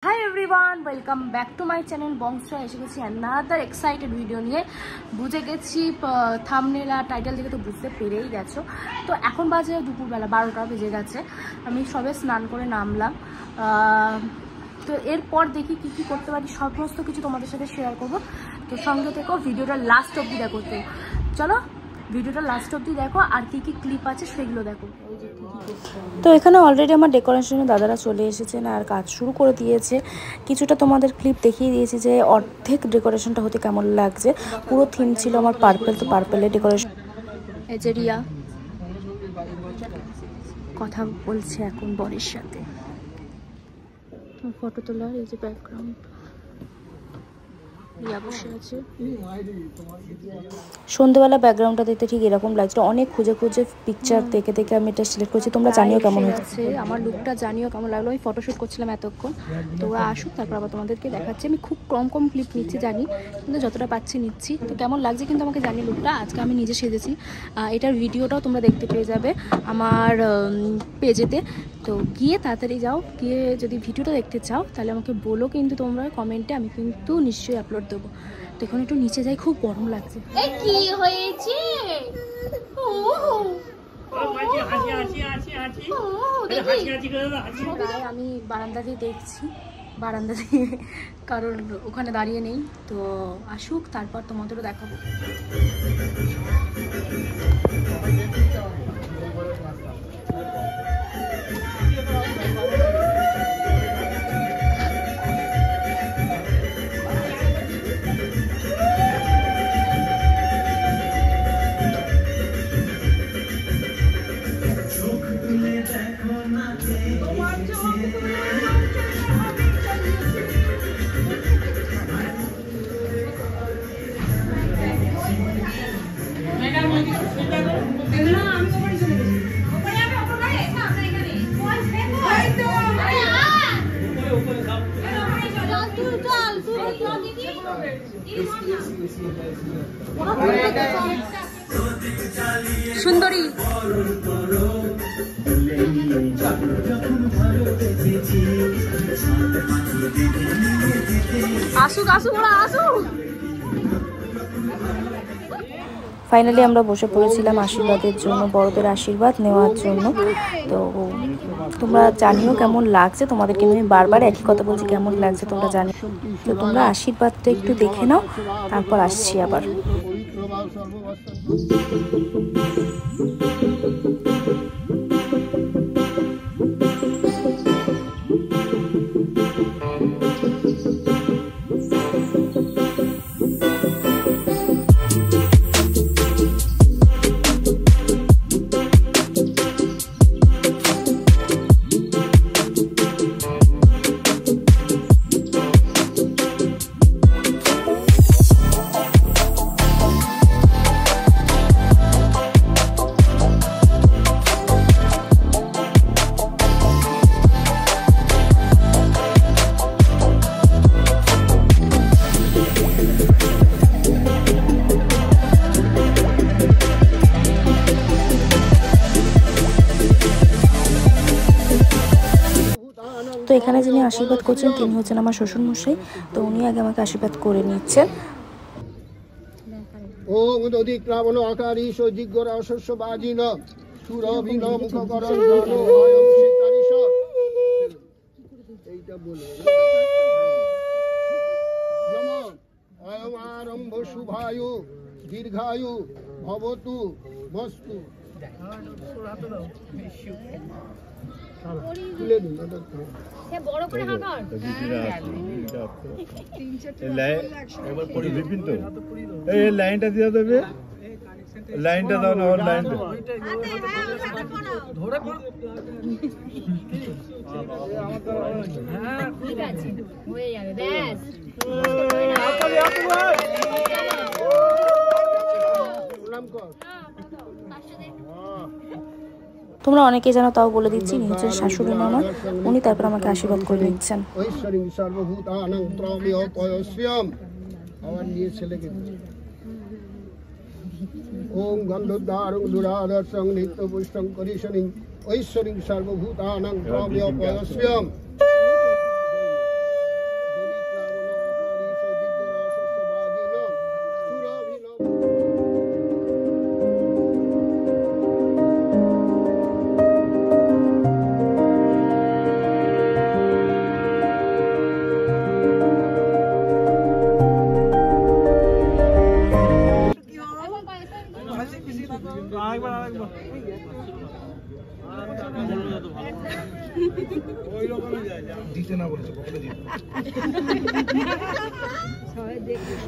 High everyone, welcome back to my channel বংশা। এসে গেছি অ্যানাদার এক্সাইটেড ভিডিও নিয়ে। বুঝে গেছি, থাম্বনেল আর টাইটেল থেকে তো বুঝতে পেরেই গেছো। তো এখন বাজে দুপুরবেলা 12টা বেজে গেছে। আমি সবে স্নান করে নামলাম। তো এরপর দেখি কী কী করতে পারি, সমস্ত কিছু তোমাদের সাথে শেয়ার করবো। তো সঙ্গে থেকো, ভিডিওটা লাস্ট অবধি দেখো। তো চলো ভিডিওটা লাস্ট অবধি দেখো, আর কী কী ক্লিপ আছে সেগুলো দেখো। তো এখানে অলরেডি আমার ডেকোরেশনের দাদারা চলে এসেছেন আর কাজ শুরু করে দিয়েছে। কিছুটা তোমাদের ক্লিপ দেখিয়ে দিয়েছি যে অর্ধেক ডেকোরেশনটা হতে কেমন লাগছে। পুরো থিম ছিল আমার পার্পেল, তো পার্পেলের ডেকোরেশন। এই যে রিয়া কথা বলছে এখন বরের সাথে, ফটো তোলার। এই যে ব্যাকগ্রাউন্ড, সন্ধ্যেবেলা ব্যাকগ্রাউন্ডটা দেখতে ঠিক এরকম লাগছিল। অনেক খুঁজে খুঁজে পিকচার দেখে দেখে আমি এটা সিলেক্ট করছি। তোমরা জানিও কেমন হয়েছে, আমার লুকটা জানিও কেমন লাগলো। আমি ফটোশ্যুট করছিলাম এতক্ষণ, তো ওরা আসুক তারপর আবার তোমাদেরকে দেখাচ্ছি। আমি খুব কম ক্লিপ নিচ্ছি জানি, কিন্তু যতটা পাচ্ছি নিচ্ছি। তো কেমন লাগছে কিন্তু আমাকে জানি লুকটা। আজকে আমি নিজে সেজেছি। এটার ভিডিওটাও তোমরা দেখতে পেয়ে যাবে আমার পেজেতে। তো গিয়ে তাড়াতাড়ি যাও, গিয়ে যদি ভিডিওটা দেখতে চাও তাহলে আমাকে বলো কিন্তু তোমরা কমেন্টে, আমি কিন্তু নিশ্চয়ই আপলোড দেবো। তো এখন একটু নিচে যাই, খুব গরম লাগছে। কি হয়েছে? আমি বারান্দা দিয়ে দেখছি, বারান্দা দিয়ে, কারণ ওখানে দাঁড়িয়ে নেই। তো আসুক তারপর তোমাদেরও দেখাবো। সুন্দরী আসুক আসুক ওরা আসুক। ফাইনালি আমরা বসে পড়েছিলাম আশীর্বাদের জন্য, বড়দের আশীর্বাদ নেওয়ার জন্য। তো তোমরা জানিও কেমন লাগছে। তোমাদেরকে আমি বারবার একই কথা বলছি, কেমন লাগছে তোমরা জানিও। তো তোমরা আশীর্বাদটা একটু দেখে নাও, তারপর আসছি আবার। তো এখানে যিনি আশীর্বাদ করছেন তিনি হচ্ছেন আমার শ্বশুর মশাই। তো উনি আগে আমাকে আশীর্বাদ করে নিচ্ছেন। ওম উদিক্রাবণ আকারীশ জিজ্ঞরা অশস্য বাজিন সুরভিন মুখকরণ জনো আয়ম শিকারিশ। এইটা বলে যেমন আয়ম আরম্ভ শুভায়ু দীর্ঘায়ু ভবতু মস্তু। তুলে দিন বড় করে হাঁকার এই লাইনটা দিয়ে দেবে, লাইনটা দাও না, ওর লাইনটা ঠিক আছে হয়ে যাবে ব্যাস। তোমরা অনেকেই জানো, তাও বলে দিচ্ছি, ইনি হচ্ছেন শাশুড়ি মা আমার। উনি তারপর আমাকে আশীর্বাদ করে নিচ্ছেন। আবার নিয়ে ছেলেকে ওম গন্ধোদ্ধারং দুরাদর্শং নিত্যপুষ্টং করিশনিং ঐশ্বরিং সর্বভূতানাং দ্রব্যপয়স্যম।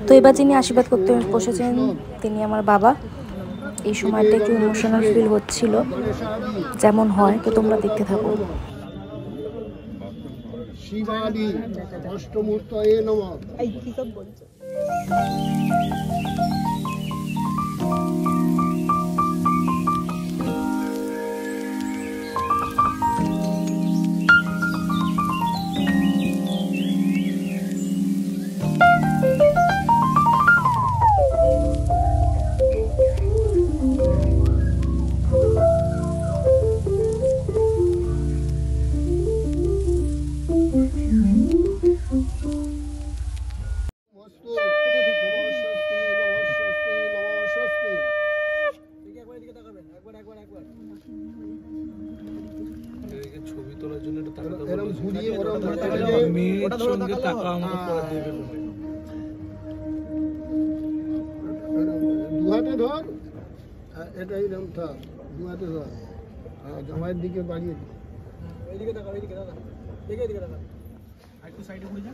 তো এবার যিনি আশীর্বাদ করতে বসেছেন তিনি আমার বাবা। এই সময়টা একটু ইমোশনাল ফিল হচ্ছিল, যেমন হয়, তো তোমরা দেখতে থাকো। শিবাদি অষ্টমূর্তয়ে নমঃ। ছবি তোলার জন্য এরকম ঘুরিয়ে ওরকম মেয়ের সঙ্গে টাকা আমাকে পরে দেবে। দু হাতে ধর, এটা এইরকম থাক, দু হাতে ধর, জামাইয়ের দিকে বাড়িয়ে দিই। এইদিকে টাকা, এইদিকে টাকা, এইদিকে টাকা, একটু সাইডে ঘুরে যা।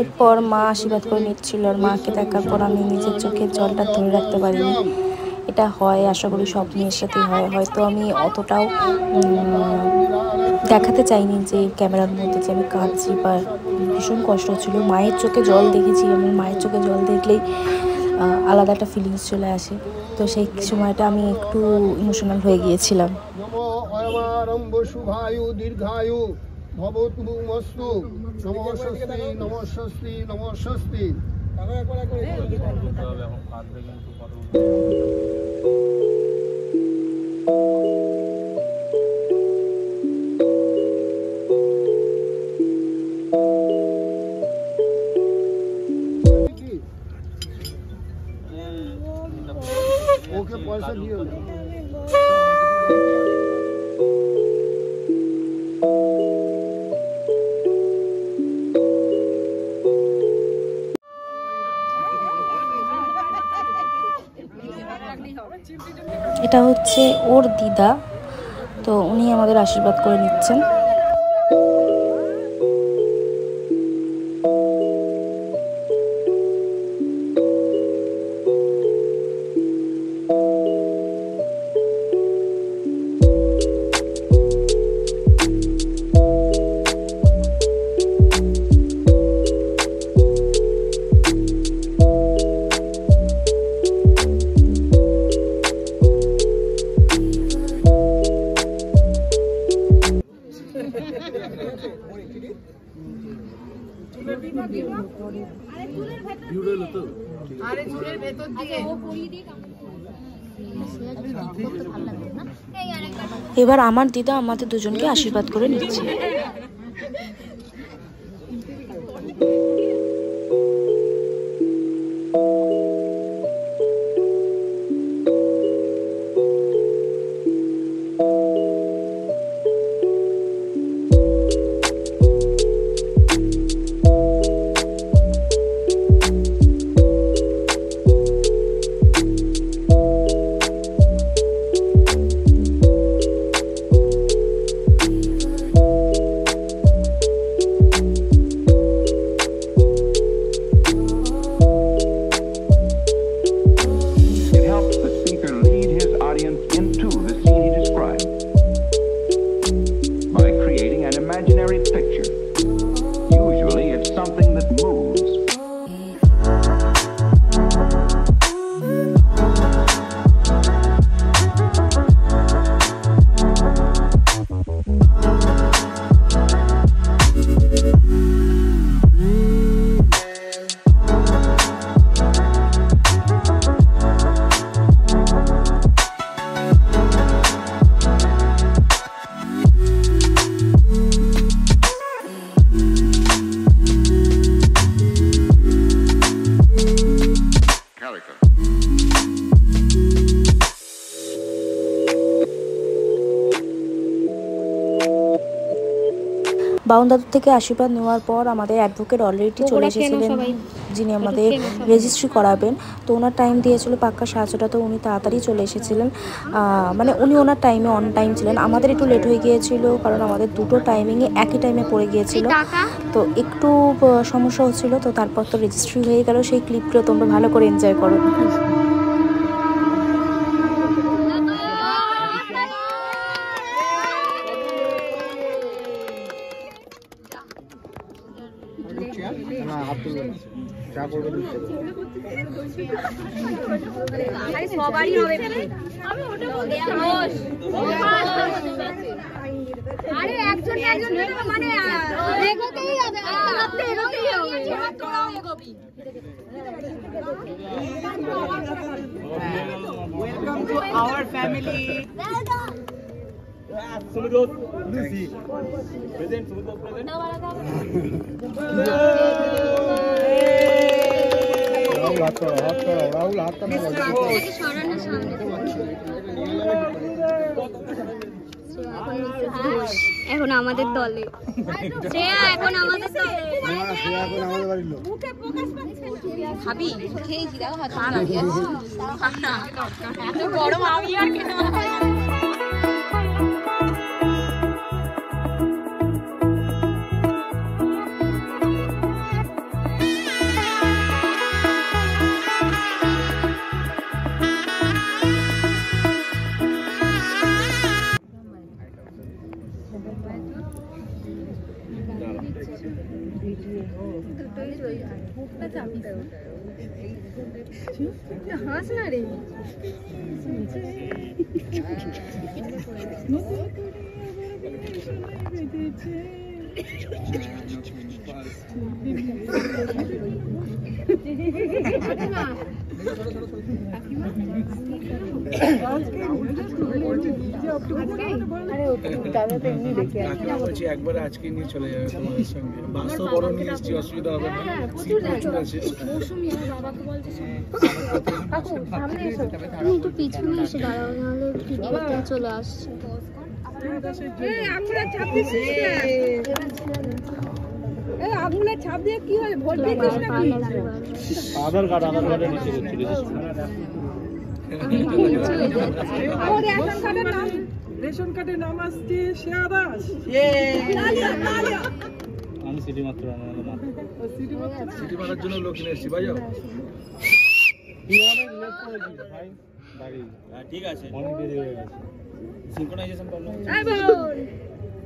এরপর মা আশীর্বাদ করে নিচ্ছিল, আর মাকে দেখার পর আমি নিজের চোখের জলটা ধরে রাখতে পারিনি। এটা হয়, আশা করি সব মেয়ের সাথেই হয়। হয়তো আমি অতটাও দেখাতে চাইনি যে ক্যামেরার মধ্যে যে আমি কাঁদছি, বা ভীষণ কষ্ট হচ্ছিল। মায়ের চোখে জল দেখেছি, আমি মায়ের চোখে জল দেখলেই আলাদা একটা ফিলিংস চলে আসে। তো সেই সময়টা আমি একটু ইমোশনাল হয়ে গিয়েছিলাম। অয়মারম্ভ শুভায়ু দীর্ঘায়ু ভবতুমস্তু নমঃস্বস্তি নমঃস্বস্তি নমঃস্বস্তি। ওকে পয়সা দিও না। এটা হচ্ছে ওর দিদা, তো উনি আমাদের আশীর্বাদ করে নিচ্ছেন। এবার আমার দিদা আমাদের দুজনকে আশীর্বাদ করে নিচ্ছে। বাউন দাদুর থেকে আশীর্বাদ নেওয়ার পর আমাদের অ্যাডভোকেট অলরেডি চলে এসেছিলেন, যিনি আমাদের রেজিস্ট্রি করাবেন। তো ওনার টাইম দিয়েছিল পাক্কা 7:30, তো উনি তাড়াতাড়ি চলে এসেছিলেন। মানে উনি ওনার টাইমে অন টাইম ছিলেন। আমাদের একটু লেট হয়ে গিয়েছিল, কারণ আমাদের দুটো টাইমিংয়ে একই টাইমে পড়ে গিয়েছিল, তো একটু সমস্যা হচ্ছিল। তো তারপর তো রেজিস্ট্রি হয়ে গেল। সেই ক্লিপগুলো তোমরা ভালো করে এনজয় করো। Welcome to our family. Lucy. Present, present. Rahul, हाथ का এখন আমাদের দলে শ্রেয়া, এখন আমাদের দলে ভাবি খেয়েছি দেখো গরম আমি আর কেন হাস না রে একবার আজকে নিয়ে চলে যাবে তোমাদের সঙ্গে। বাস্তব বড় নিয়ে এসেছি, অসুবিধা হবে না। একটু পিছনে এসে দাঁড়াও, নাহলে ভিডিওটা চলে আসছে। আঙুলের ছাপ দিয়ে কি হয়? ভোট দিচ্ছিস নাকি? আধার কার্ডের নিচে রেশন কার্ডের নাম আসছে শ্রেয়া দাস। আমি সিটি মাত্র সিটি মারার জন্য লোক নিয়ে এসেছি। ভাই ঠিক আছে, অনেক দেরি হয়ে গেছে। সিনক্রোনাইজেশন প্রবলেম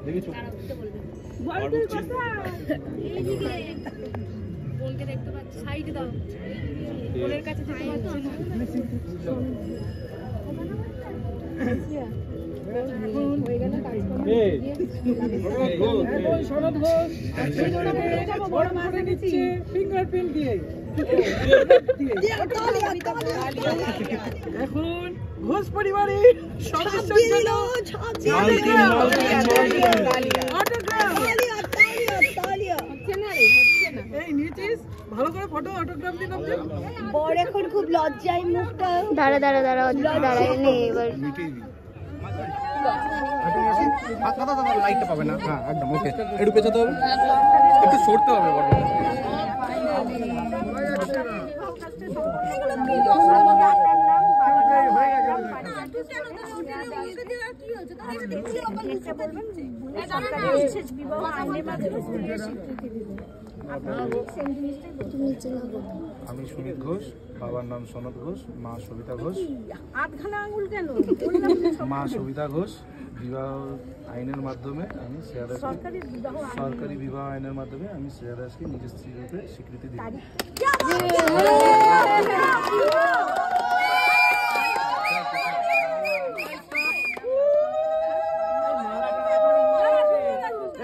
দেখেছো? বলকে দেখতে পাচ্ছি, সাইডে দাও, ওদের কাছে যেতে পারছি না। ফিঙ্গারপ্রিন্ট দিয়ে এখন ঘোষ পরিবারের ভালো করে ফটো অটোগ্রাফ দিন। বড় এখন খুব লজ্জায় মুখটা। দাঁড়া দাঁড়া দাঁড়া দাঁড়ায় নে এবার। লাইটটা পাবে না। হ্যাঁ একদম ওকে। একটু পেছাতে হবে, একটু সরতে হবে। আমি সুমিত ঘোষ, বাবার নাম সনদ ঘোষ, মা সবিতা ঘোষ। মা সবিতা ঘোষ। বিবাহ আইনের মাধ্যমে আমি শ্রেয়া দাসকে, সরকারি বিবাহ আইনের মাধ্যমে আমি শ্রেয়া দাসকে নিজের স্ত্রী রূপে স্বীকৃতি দিই।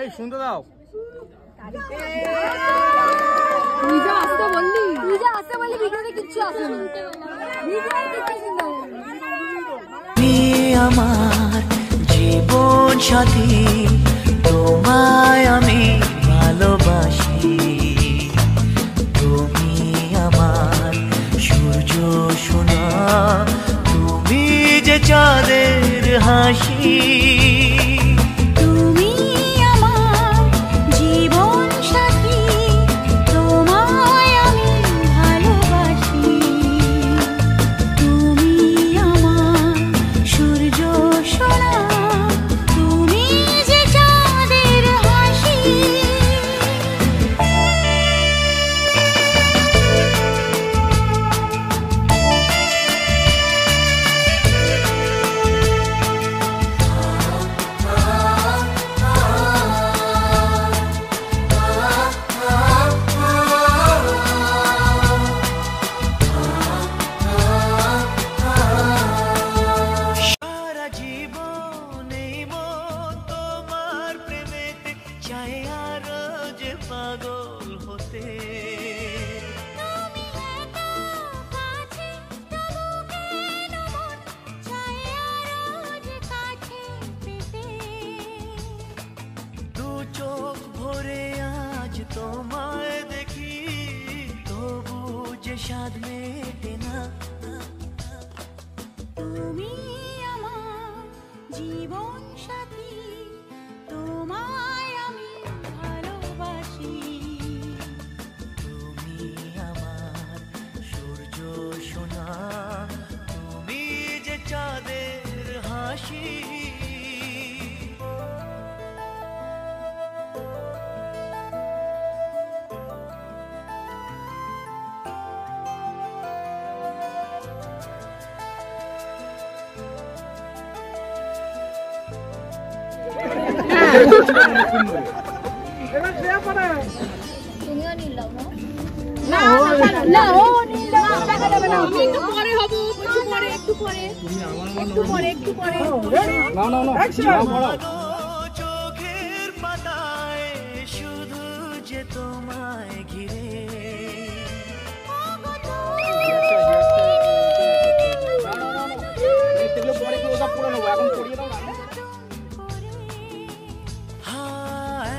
এই শুনতে দাও। আমার জীবন সাথী, তোমায় আমি ভালোবাসি। তুমি আমার সূর্য সোনা, তুমি যে চাঁদের হাসি। তুমি আমার যে স্বাদ মেটে না। তুমি আমার জীবন সাথী, তোমায় আমি ভালোবাসি। তুমি আমার সূর্য সোনা, তুমি যে চাঁদের হাসি। তুমিও নিলাম চোখের পাতায় শুধু যে তোমায় ঘিরে।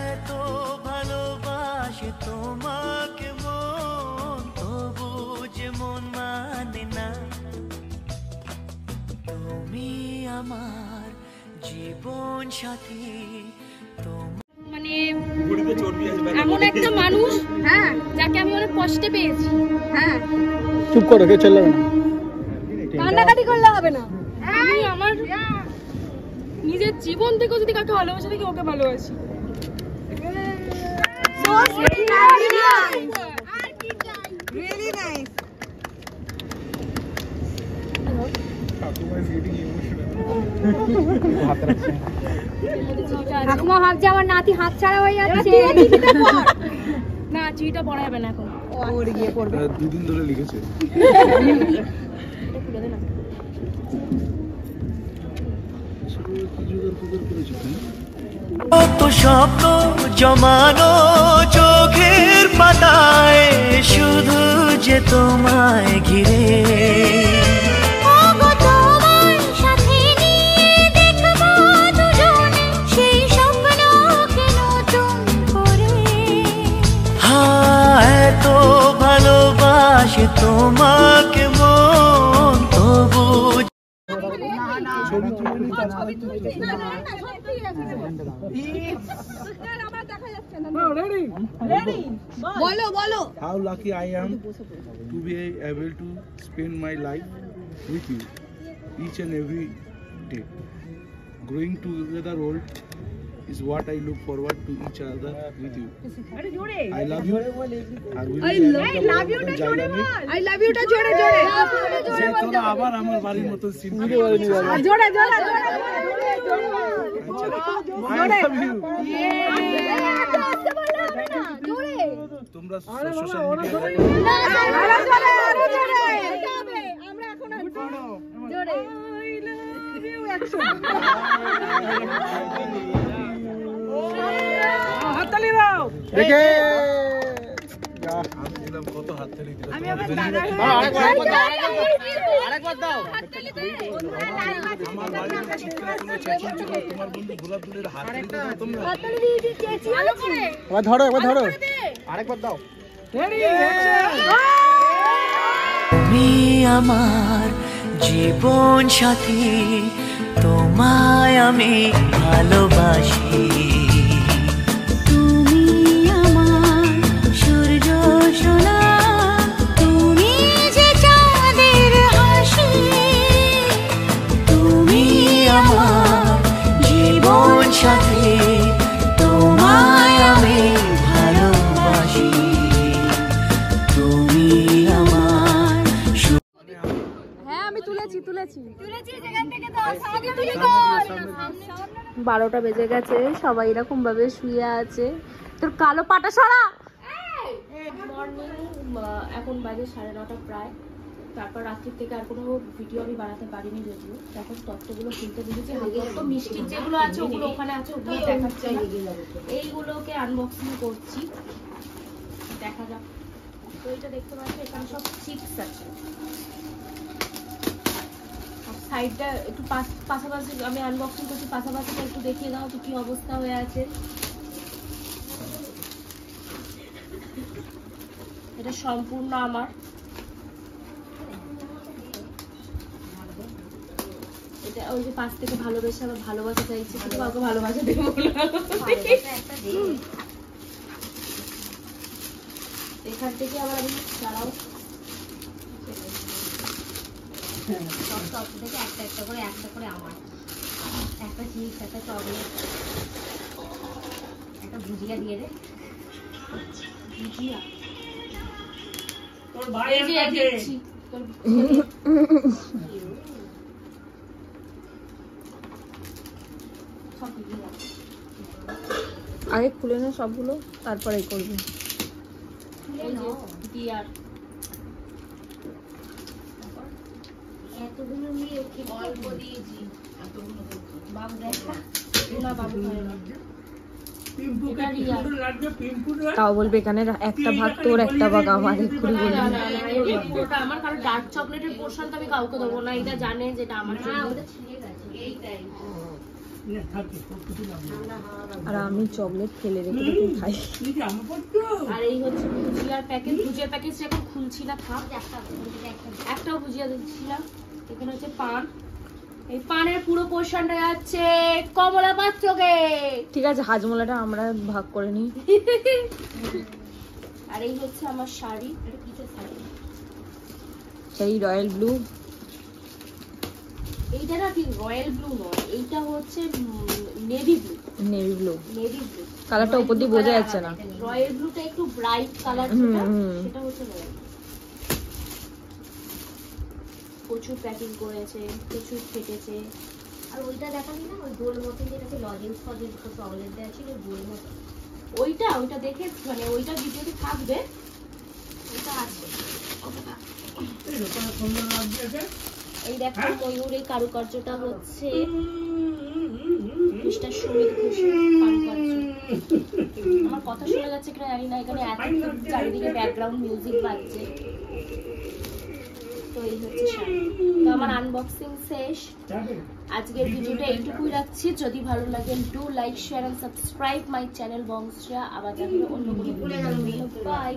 এত ভালোবাসে তোমাকে মন, তবু যে মন মানে না। তুমি আমার জীবন সাথী, মানে এমন একটা মানুষ, হ্যাঁ, যাকে আমি অনেক কষ্টে পেয়েছি। হ্যাঁ, চুপ করো, কে চলে না, কান্নাকাটি করলে হবে না। আমি আমার নিজের জীবন থেকে যদি কাকে ভালোবাসি দেখি ওকে ভালোবাসি। ঠাকুমা ভাবছে আমার নাতি হাত ছাড়া হয়ে যাচ্ছে। না, চিঠিটা পড়া যাবে না এখন। দুদিন ধরে লিখেছে। কত স্বপ্ন জমানো চোখের পাতায় শুধু যে তোমায় ঘিরে। এত ভালোবাসে তোমাকে মন, তবু বলো বলো। How lucky I am to be able to spend my life with you each and every day. Growing together old is what I look forward to each other with you. I love you. I love you টা জোরে জোরে যে তোরা আবার আমার বাড়ির মতো scene জোরে জোরে জোরে তোমরা সোশ্যাল মিডিয়ায় আমরা এখন জোরে হাততালি দাও দেখে আমি দিলাম কত হাততালি দিলাম। আরেকবার দাও। আমার বাড়ির চিৎকার কোনো চেঁচিয়েছি না, তোমার বন্ধু গোলাপ ফুলের হাততালি দাও তোমরা। হাততালি দিয়ে চেঁচিয়ে এবার ধরো, এবার ধরো, আরেকবার দাও। তুমি আমার জীবন সাথী, তোমায় আমি ভালোবাসি। তুমি আমার সূর্য সোনা, তুমি যে চাঁদের হাসি। তুমি আমার জীবন সাথী, তোমায় আমি ভালোবাসি। তুমি আমার হ্যাঁ, আমি তুলেছি। 12টা বেজে গেছে, সবাই এরকম ভাবে শুয়ে আছে। তোর কালো পাটা সরা। মর্নিং, এখন বাজে 9:30 প্রায়। তারপর রাত্রির থেকে আর কোনো ভিডিও আমি বানাতে পারিনি, যদিও এখন তত্ত্বগুলো খুলতে দিয়েছি। তো মিষ্টির যেগুলো আছে ওগুলো ওখানে আছে, ওগুলো দেখাচ্ছি। এইগুলোকে আনবক্সিং করছি, দেখা যাক। তো এটা দেখতে পাচ্ছি, এখানে সব চিপস আছে। সাইডটা একটু পাশাপাশি আমি আনবক্সিং করছি, পাশাপাশি একটু দেখিয়ে দাও তো কি অবস্থা হয়ে আছে। এটা সম্পূর্ণ আমার, এটা ওই যে পাশ থেকে ভালোবেসে আবার ভালোবাসা চাইছে, কিন্তু কাউকে ভালোবাসা দেবো না। এখান থেকে আবার আমি দাঁড়াও সব থেকে একটা একটা করে আমার একটা চিপস, একটা চকলেট, একটা ভুজিয়া দিয়ে দে। ভুজিয়া তোর ভাইয়ের কাছে আগে খুলে নে সবগুলো, তারপরে করবি। এতগুলো নিয়ে অল্প দিয়েছি, বাবু দেখা না বাবু খায় না। তাও বলবে এখানে একটা ভাগ তোর একটা ভাগ আমার, এক্ষুনি বলবি। না, না, না, এই পুরোটা আমার, কারণ ডার্ক চকলেটের পোর্শন তো আমি কাউকে দেবো না, এটা জানে যেটা আমার জন্য। এইটাই আর আমি চকলেট ফেলে রেখে রেখে খাই। আর এই হচ্ছে ভুজিয়ার প্যাকেট। ভুজিয়ার প্যাকেট এখন খুলছি না, থাক। একটাও ভুজিয়া দিচ্ছি না। এখানে হচ্ছে পান, এই পানের পুরো পোর্শনটা যাচ্ছে কমলা পাত্রকে। ঠিক আছে, হাজমোলাটা আমরা ভাগ করে নিই। আর এই হচ্ছে আমার শাড়ি, এটা কিসের শাড়ি? সেই রয়্যাল ব্লু। এইটা না ঠিক রয়্যাল ব্লু নয়, এইটা হচ্ছে navy blue. Navy blue navy blue কালারটা উপর দিয়ে বোঝা যাচ্ছে না। রয়্যাল ব্লুটা একটু ব্রাইট কালার, সেটা হচ্ছে রয়্যাল। প্রচুর প্যাকিং করেছে, প্রচুর ফেটেছে। আর ওইটা দেখালি না, ওই গোল মতন যেটাতে লজেন্স চকলেট দেওয়া ছিল, গোল মতন। ওইটা দেখে মানে ওইটা ভিডিওতে থাকবে, ওইটা আছে। এই দেখো ময়ূর, এই কারুকার্যটা হচ্ছে মিস্টার সুমিত ঘোষের কারুকার্য। আমার কথা শোনা যাচ্ছে কিনা জানি না, এখানে এত চারিদিকে ব্যাকগ্রাউন্ড মিউজিক বাজছে। তো এই হচ্ছে শাড়ি। তো আমার আনবক্সিং শেষ। আজকের ভিডিওটা এইটুকুই রাখছি। যদি ভালো লাগে do like, share and subscribe my channel Bongshreya. আবার দেখা হবে অন্য কোনো ভিডিও। বাই।